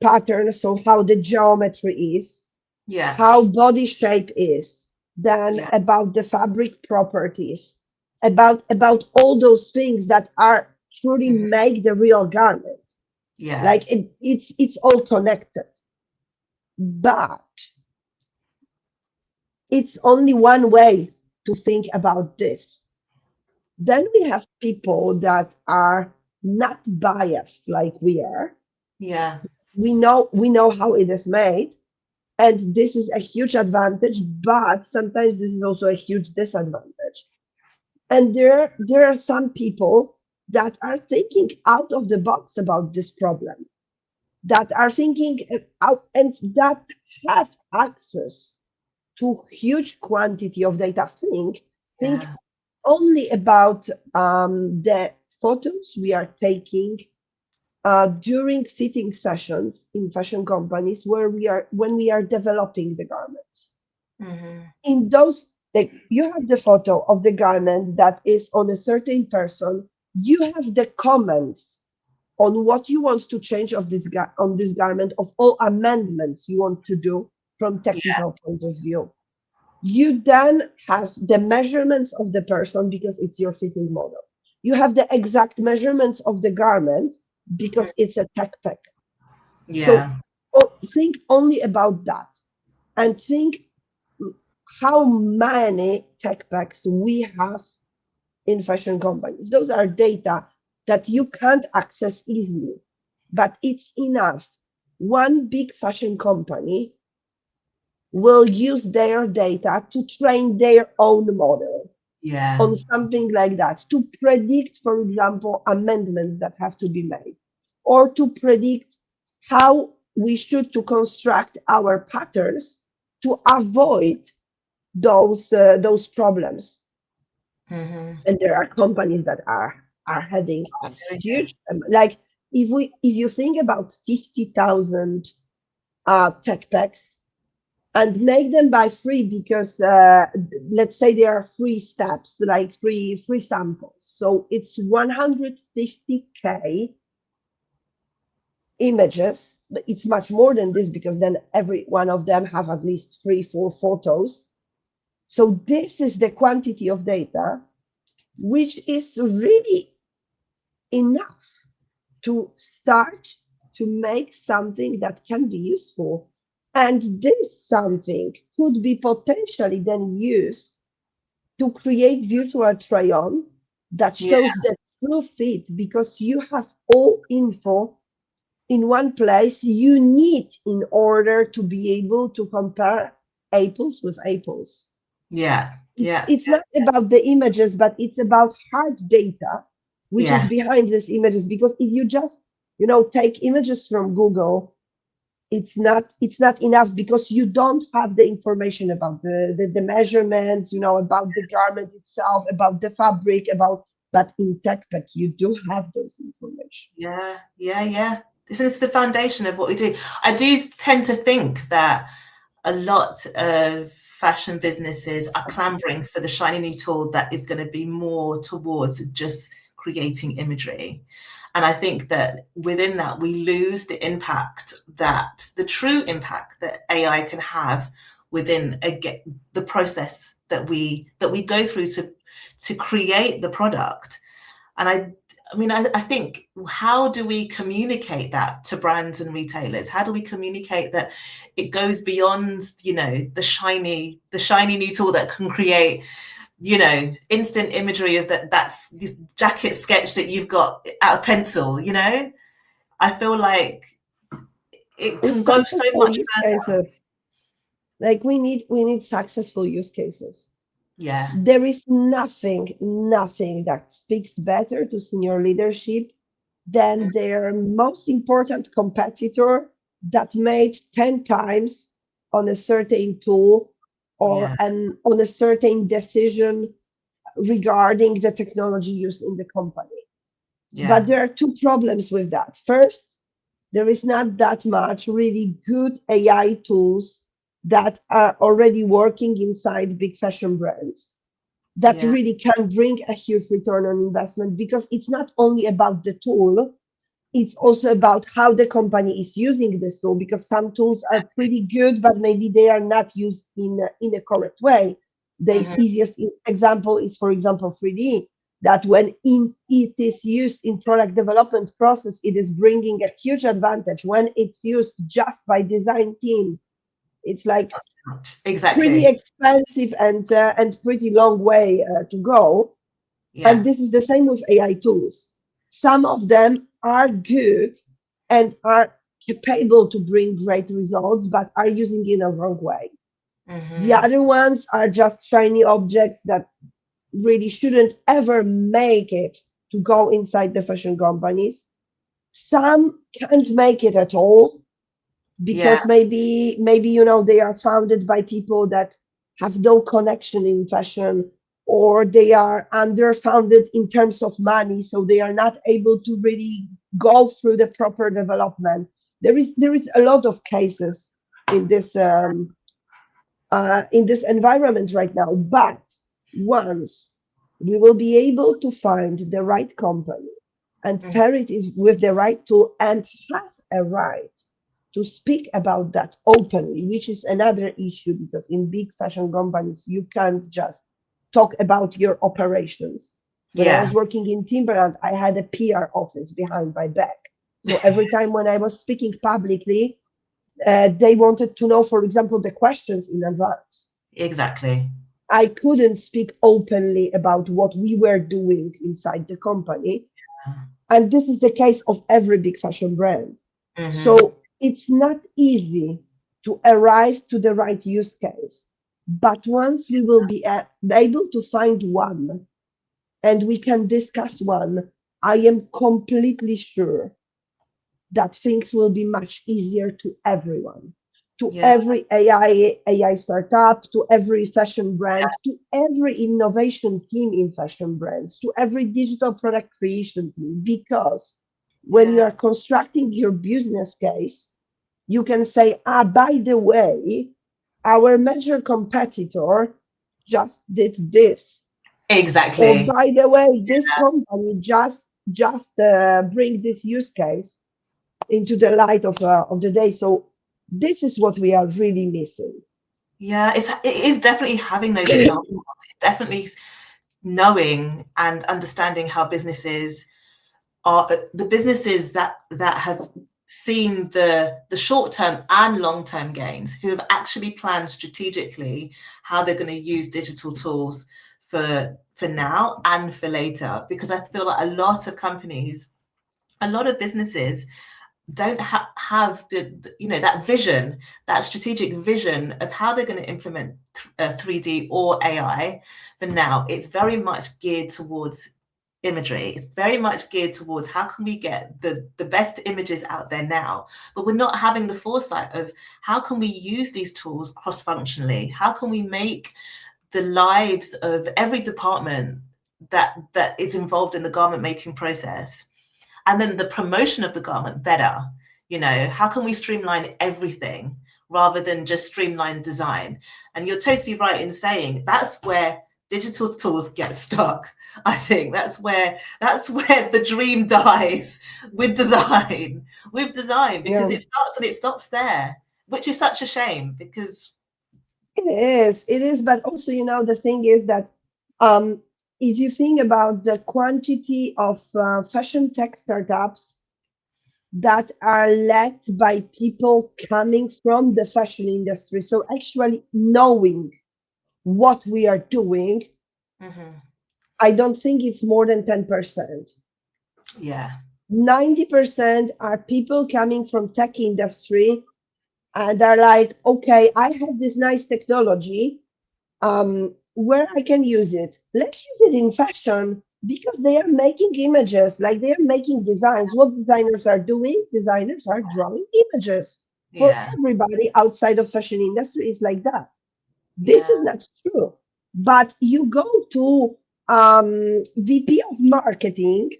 patterns, so how the geometry is, Yeah. how body shape is, then Yeah. about the fabric properties, about all those things that are truly Mhm. make the real garment. Yeah. Like it's all connected, but it's only one way to think about this. Then we have people that are not biased like we are. Yeah. We know how it is made, and this is a huge advantage, but sometimes this is also a huge disadvantage. And there are some people that are thinking out of the box about this problem, that are thinking out and that have access to huge quantity of data. Think Yeah. only about the photos we are taking during fitting sessions in fashion companies where we are when we are developing the garments. Mhm. In those, like, you have the photo of the garment that is on a certain person, you have the comments on what you want to change of on this garment, of all amendments you want to do from Yeah. technical point of view. You then have the measurements of the person because it's your fitting model. You have the exact measurements of the garment Mhm. because it's a tech pack. So Yeah. think only about that, and think how many tech packs we have in fashion companies. Those are data that you can't access easily, but it's enough. One big fashion company will use their data to train their own model Yeah. on something like that, to predict, for example, amendments that have to be made, or to predict how we should to construct our patterns to avoid those problems. Mhm. And there are companies that are having a Doing it. huge like, if you think about 50,000 tech packs and make them by free, because let's say there are free steps, like free samples, so it's 150K images, but it's much more than this because then every one of them have at least 3 4 photos. So this is the quantity of data which is really enough to start to make something that can be useful. And this something could be potentially then used to create virtual try-on that Yeah. shows the true fit, because you have all info in one place you need in order to be able to compare apples with apples. Yeah. it's Yeah. it's not about the images, but it's about hard data which is Yeah. behind these images. Because if you just take images from Google, it's not enough, because you don't have the information about the measurements, about the garment itself, about the fabric, about. But in TechPack you do have those information. Yeah. Yeah. Yeah. This is the foundation of what we do. I do tend to think that a lot of fashion businesses are clamoring for the shiny new tool that is going to be more towards just creating imagery. And I think that within that, we lose the impact, that the true impact that AI can have within the process that we go through to create the product. And I mean, I think, how do we communicate that to brands and retailers? How do we communicate that it goes beyond, the shiny new tool that can create, instant imagery of that's this jacket sketch that you've got out of pencil. I feel like it With can go so successful much use further. cases, like we need successful use cases. Yeah, There is nothing that speaks better to senior leadership than their most important competitor that made 10 times on a certain tool, or yeah, on a certain decision regarding the technology used in the company. But yeah. there are two problems with that. First, there is not that much really good AI tools that are already working inside big fashion brands that Yeah. really can bring a huge return on investment, because it's not only about the tool, it's also about how the company is using this tool, because some tools are pretty good but maybe they are not used in a correct way. The Hmm. easiest example is, for example, 3D, that when it is used in product development process, it is bringing a huge advantage. When it's used just by design team, it's like pretty Exactly. expensive and pretty long way to go. And Yeah. this is the same with AI tools. Some of them are good and are capable to bring great results, but are using it in a wrong way. The Hmm. other ones are just shiny objects that really shouldn't ever make it to go inside the fashion companies. Some can't make it at all, Yeah. because maybe they are founded by people that have no connection in fashion, or they are underfunded in terms of money, so they are not able to really go through the proper development. There is a lot of cases in this environment right now. But once we will be able to find the right company and Mhm. pair it with the right tool and have a right to speak about that openly, which is another issue, because in big fashion companies, you can't just talk about your operations. When I was Yeah. working in Timberland, I had a PR office behind my back. So every time when I was speaking publicly, they wanted to know, for example, the questions in advance. Exactly. I couldn't speak openly about what we were doing inside the company. And this is the case of every big fashion brand. Hmm. So it's not easy to arrive to the right use case. But once we will be able to find one and we can discuss one, I am completely sure that things will be much easier to everyone, to Yeah. every AI startup, to every fashion brand, to every innovation team in fashion brands, to every digital product creation team. Because when you Yeah. are constructing your business case, you can say, by the way, our major competitor just did this. Or Exactly. by the way, this company just bring this use case into the light of the day. So this is what we are really missing. Yeah. It is definitely having those examples. It's definitely knowing and understanding how businesses are the businesses that have seen the short term and long term gains, who have actually planned strategically how they're going to use digital tools for now and for later. Because I feel like a lot of companies, a lot of businesses don't have that vision, that strategic vision of how they're going to implement 3D or AI. For now, it's very much geared towards imagery. It's very much geared towards how can we get the best images out there now, but we're not having the foresight of how can we use these tools cross functionally, how can we make the lives of every department that is involved in the garment making process, and then the promotion of the garment better. How can we streamline everything rather than just streamline design? And you're totally right in saying that's where digital tools get stuck. I think that's where the dream dies with design, because Yeah, it starts and it stops there, which is such a shame because it is. But also, the thing is that um, if you think about the quantity of fashion tech startups that are led by people coming from the fashion industry, so actually knowing what we are doing, Mhm. I don't think it's more than 10%. Yeah. 90% are people coming from tech industry, and they're like, okay, I have this nice technology, where I can use it. Let's use it in fashion, because they are making images, like they are making designs. What designers are doing? Designers are drawing images. For Yeah. everybody outside of fashion industry is like that. This Yeah. is not true. But you go to VP of marketing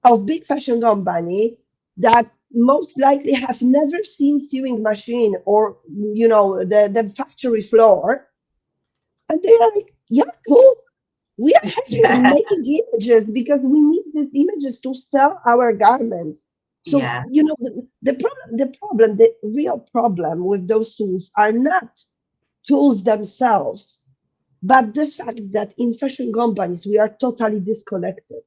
of big fashion company that most likely have never seen sewing machine or the factory floor, and they're like, yeah, cool. We are actually Yeah. making images because we need these images to sell our garments. So, Yeah. the real problem with those tools are not tools themselves, but the fact that in fashion companies, we are totally disconnected.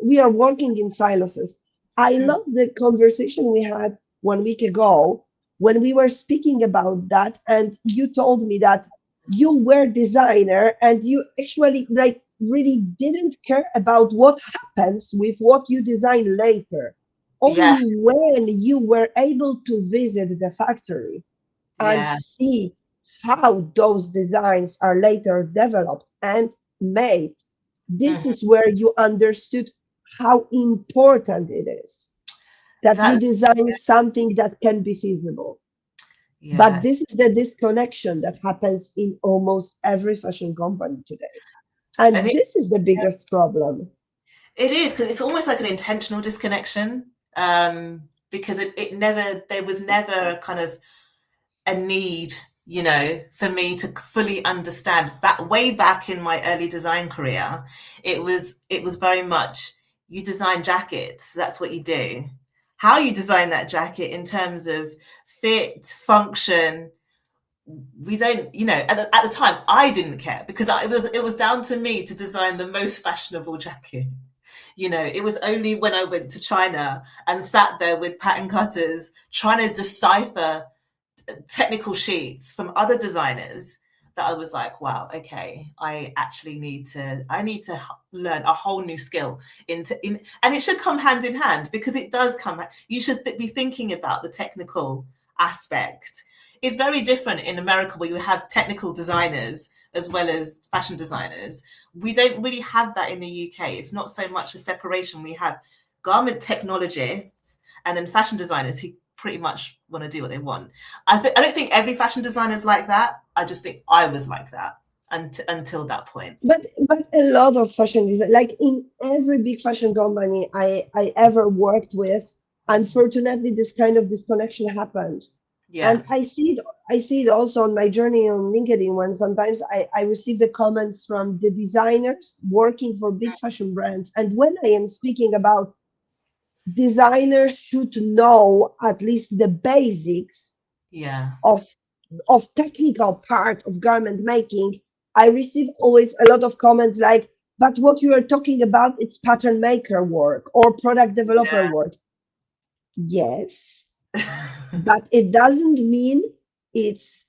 We are working in silos. I Mm. love the conversation we had 1 week ago when we were speaking about that, and you told me that you were designer and you actually like really didn't care about what happens with what you design later. Yeah. Only when you were able to visit the factory and Yeah. see how those designs are later developed and made. This Mhm. is where you understood how important it is that you That's design something that can be feasible. But yes. this is the disconnection that happens in almost every fashion company today. And And this is the biggest problem. it is because it's almost like an intentional disconnection. Because it never there was never kind of a need, for me to fully understand. Back way back in my early design career, it was very much you design jackets, that's what you do. How you design that jacket in terms of fit, function, we don't, at the time I didn't care because it was down to me to design the most fashionable jacket. It was only when I went to China and sat there with pattern cutters trying to decipher technical sheets from other designers that I was like, wow, okay, I need to learn a whole new skill and it should come hand in hand because it does come. You should be thinking about the technical aspect. It's very different in America where you have technical designers as well as fashion designers. We don't really have that in the UK. It's not so much a separation. We have garment technologists and then fashion designers who pretty much want to do what they want. I don't think every fashion designer is like that. I just think I was like that until that point. But a lot of fashion design, like in every big fashion company I ever worked with, unfortunately, this kind of disconnection happened. Yeah, And I see it also on my journey on LinkedIn when sometimes I receive the comments from the designers working for big fashion brands. And when I am speaking about designers should know at least the basics yeah, of technical part of garment making, I receive always a lot of comments like, but what you are talking about, it's pattern maker work or product developer work. Yes, yeah, but it doesn't mean it's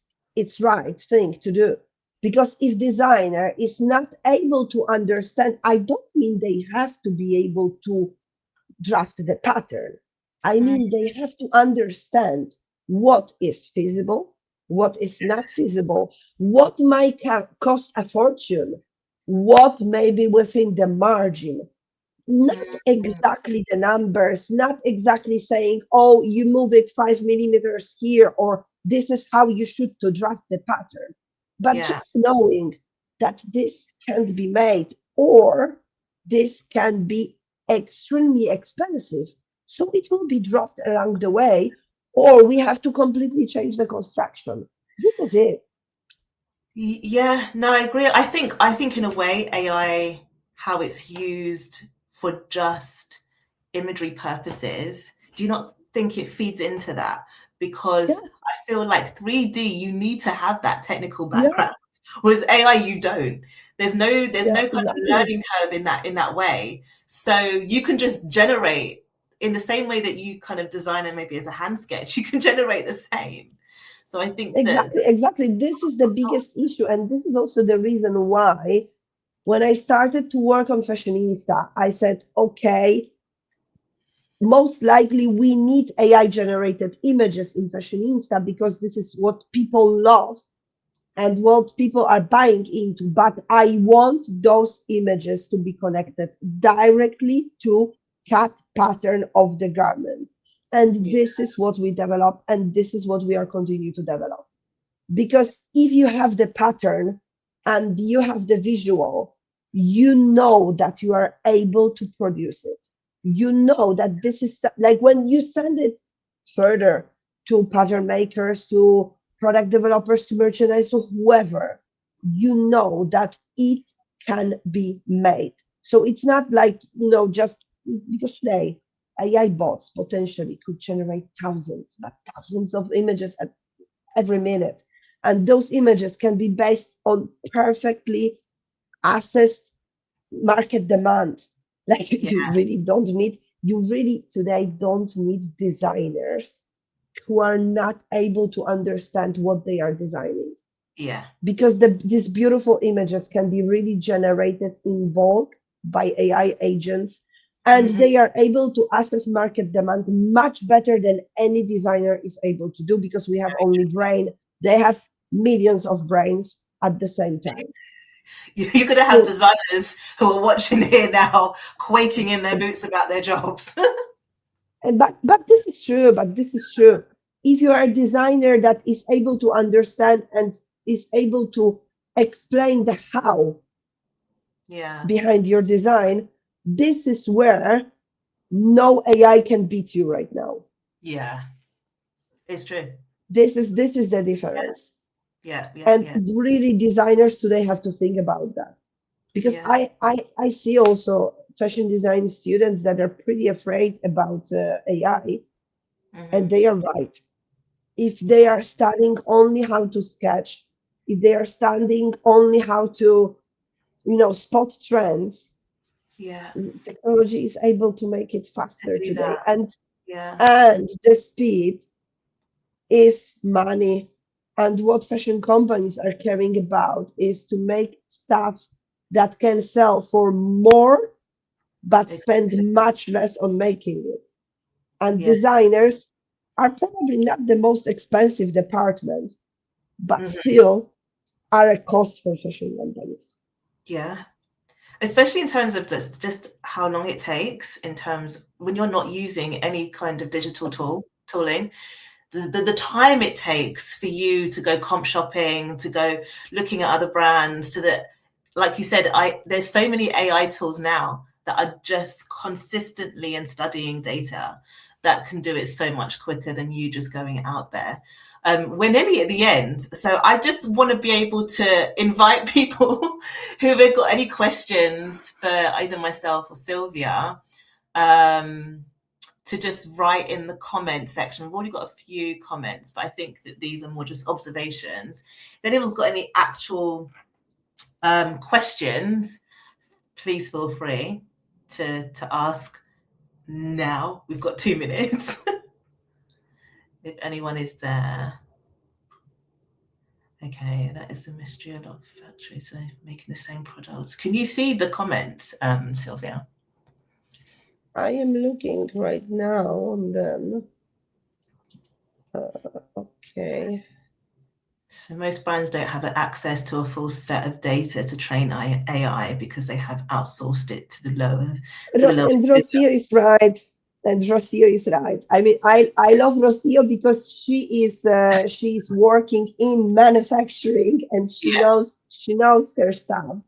right thing to do. Because if designer is not able to understand, I don't mean they have to be able to draft the pattern. I mm, mean, they have to understand what is feasible, what is not yes, feasible, what might cost a fortune, what may be within the margin. Not mm, exactly the numbers, not exactly saying, oh, you move it 5 millimeters here, or this is how you should to draft the pattern, but yeah. just knowing that this can't be made or this can be extremely expensive. So it will be dropped along the way, or we have to completely change the construction. This is it. Yeah, no, I agree. I think in a way AI, how it's used for just imagery purposes, do you not think it feeds into that? Because Yeah, I feel like 3D, you need to have that technical yeah, background, whereas AI, you don't. There's no yeah, kind of exactly. learning curve in that way. So you can just generate in the same way that you kind of design it maybe as a hand sketch, you can generate the same. So I think that Exactly, exactly. This is the biggest issue, and this is also the reason why when I started to work on Fashionista, I said, okay, most likely we need AI generated images in Fashionista because this is what people love and what people are buying into. But I want those images to be connected directly to cut pattern of the garment. And yeah, this is what we develop, and this is what we are continue to develop. Because if you have the pattern and you have the visual, you know that you are able to produce it. You know that this is like when you send it. further to pattern makers, to product developers, to merchandise, to whoever, you know that it can be made. So it's not like, just because today AI bots potentially could generate thousands, but thousands of images at every minute. And those images can be based on perfectly assessed market demand. Like Yeah. you really today don't need designers who are not able to understand what they are designing, Yeah. because these beautiful images can be really generated in bulk by AI agents, and Hmm. they are able to assess market demand much better than any designer is able to do, because we have only brain. They have millions of brains at the same time. You're going to have So, designers who are watching here now, quaking in their boots about their jobs. but this is true. But this is true. If you are a designer that is able to understand and is able to explain the how Yeah. behind your design, this is where no AI can beat you right now. Yeah. It's true. This is the Yeah. difference. Yeah. Yeah. And Yeah. really designers today have to think about that, because Yeah. I see also fashion design students that are pretty afraid about AI, and Hmm. they are right. If they are studying only how to sketch, if they are studying only how to, spot trends, Yeah. technology is able to make it To faster do today. that. And Yeah. and the speed is money. And what fashion companies are caring about is to make stuff that can sell for more, but spend Exactly. much less on making it. And Yeah. designers are probably not the most expensive department, but Hmm. still are a cost for fashion companies. Yeah. Especially in terms of just how long it takes in terms when you're not using any kind of digital tooling, the time it takes for you to go comp shopping, to go looking at other brands, to the like you said, there's so many AI tools now that are just consistently and studying data that can do it so much quicker than you just going out there. We're nearly at the end, so I just want to be able to invite people who have got any questions for either myself or Sylvia. Um, to just write in the comment section. We've already got a few comments, but I think that these are more just observations. If anyone's got any actual questions, please feel free to ask now. We've got 2 minutes. If anyone is there. Okay, that is the mystery of factories. So making the same products. Can you see the comments, Sylvia? I am looking right now on them. Okay. So most brands don't have access to a full set of data to train AI because they have outsourced it to the And lowest bidder. Rocio is right. And Rocio is right. I mean, I love Rocio because she is working in manufacturing, and Yeah. she knows her stuff.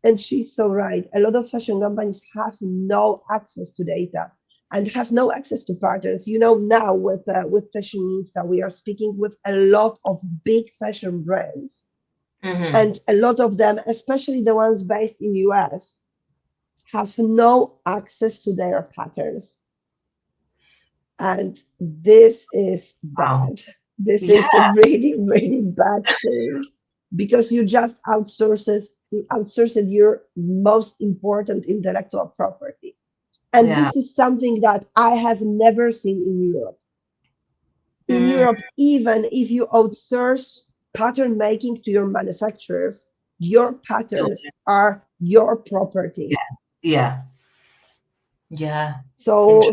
And she's so right. A lot of fashion companies have no access to data and have no access to partners. Now with Fashionista, we are speaking with a lot of big fashion brands, Mm-hmm. and a lot of them, especially the ones based in US, have no access to their patterns. And this is Wow. bad. This Yeah. is a really, really bad thing, because you outsourced your most important intellectual property. And Yeah. this is something that I have never seen in Europe. In Mm, Europe, even if you outsource pattern making to your manufacturers, your so, patterns are your property. yeah. Yeah. Yeah. So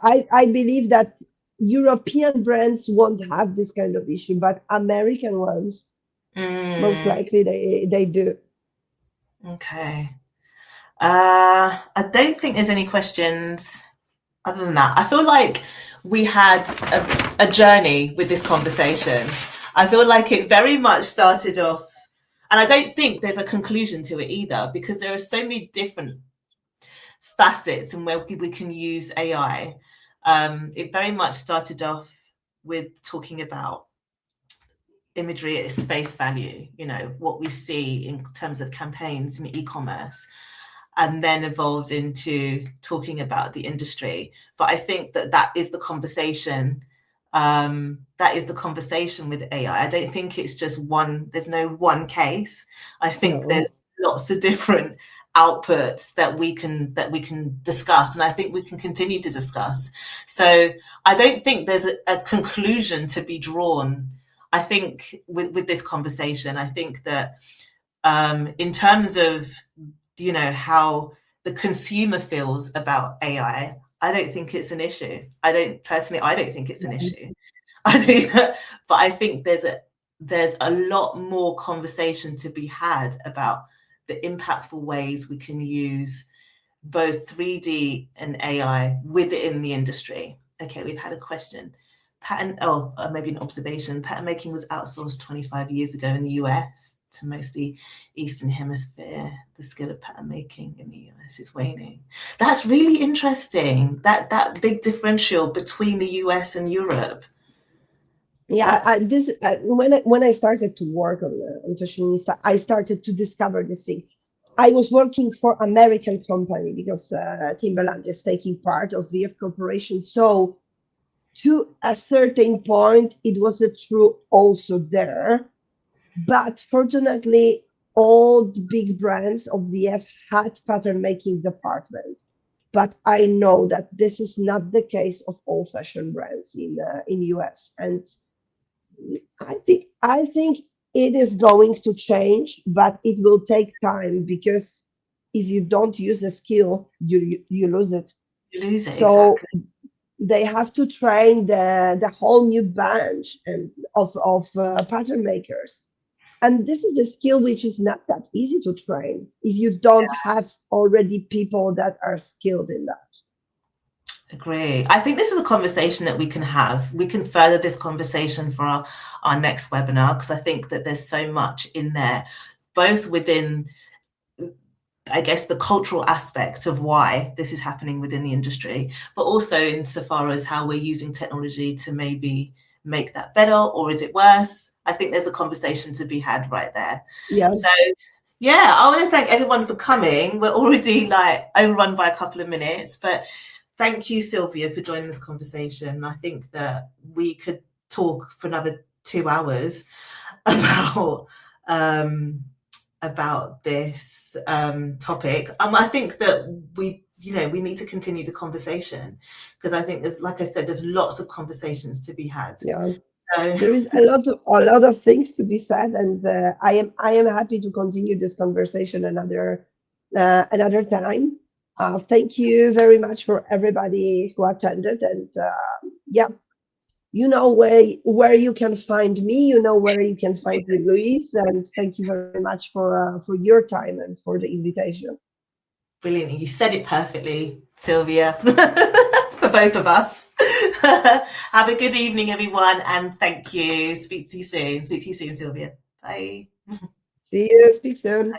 I believe that European brands won't have this kind of issue, but American ones, most Mm, likely they do. okay. I don't think there's any questions other than that. I feel like we had a journey with this conversation. I feel like it very much started off, and I don't think there's a conclusion to it either, because there are so many different facets and where we can use AI. It very much started off with talking about imagery at its face value, what we see in terms of campaigns in e-commerce, and then evolved into talking about the industry. But I think that is the conversation. That is the conversation with AI. I don't think it's just one. There's no one case. I think there's lots of different outputs that we can discuss, and I think we can continue to discuss. So I don't think there's a conclusion to be drawn. I think with this conversation, I think that in terms of how the consumer feels about AI, I don't think it's an issue. I don't think it's an issue. But I think there's a lot more conversation to be had about the impactful ways we can use both 3D and AI within the industry. Okay, we've had a question. Maybe an observation. Pattern making was outsourced 25 years ago in the US to mostly Eastern Hemisphere. The skill of pattern making in the US is waning. That's really interesting. That big differential between the US and Europe. Yeah, when I started to work on Fashionista, I started to discover this thing. I was working for American company because Timberland is taking part of VF Corporation. So to a certain point, it was true also there. But fortunately, all the big brands of VF had pattern making department. But I know that this is not the case of all fashion brands in US. And I think it is going to change, but it will take time, because if you don't use a skill, you lose it. You lose it, so exactly. They have to train the whole new bunch of pattern makers, and this is a skill which is not that easy to train if you don't have already people that are skilled in that. Agree. I think this is a conversation that we can have. We can further this conversation for our next webinar, because I think that there's so much in there, both within, I guess, the cultural aspect of why this is happening within the industry, but also insofar as how we're using technology to maybe make that better, or is it worse? I think there's a conversation to be had right there. Yeah. So yeah, I want to thank everyone for coming. We're already overrun by a couple of minutes, but thank you, Sylvia, for joining this conversation. I think that we could talk for another 2 hours about this topic. I think that we need to continue the conversation, because I think like I said, there's lots of conversations to be had. Yeah. So there is a lot of things to be said, and I am happy to continue this conversation another time. Thank you very much for everybody who attended, and yeah, you know where you can find me, you know where you can find Louise, and thank you very much for your time and for the invitation. Brilliant. You said it perfectly, Sylvia, for both of us. Have a good evening, everyone, and thank you. Speak to you soon. Speak to you soon, Sylvia. Bye. See you. Speak soon.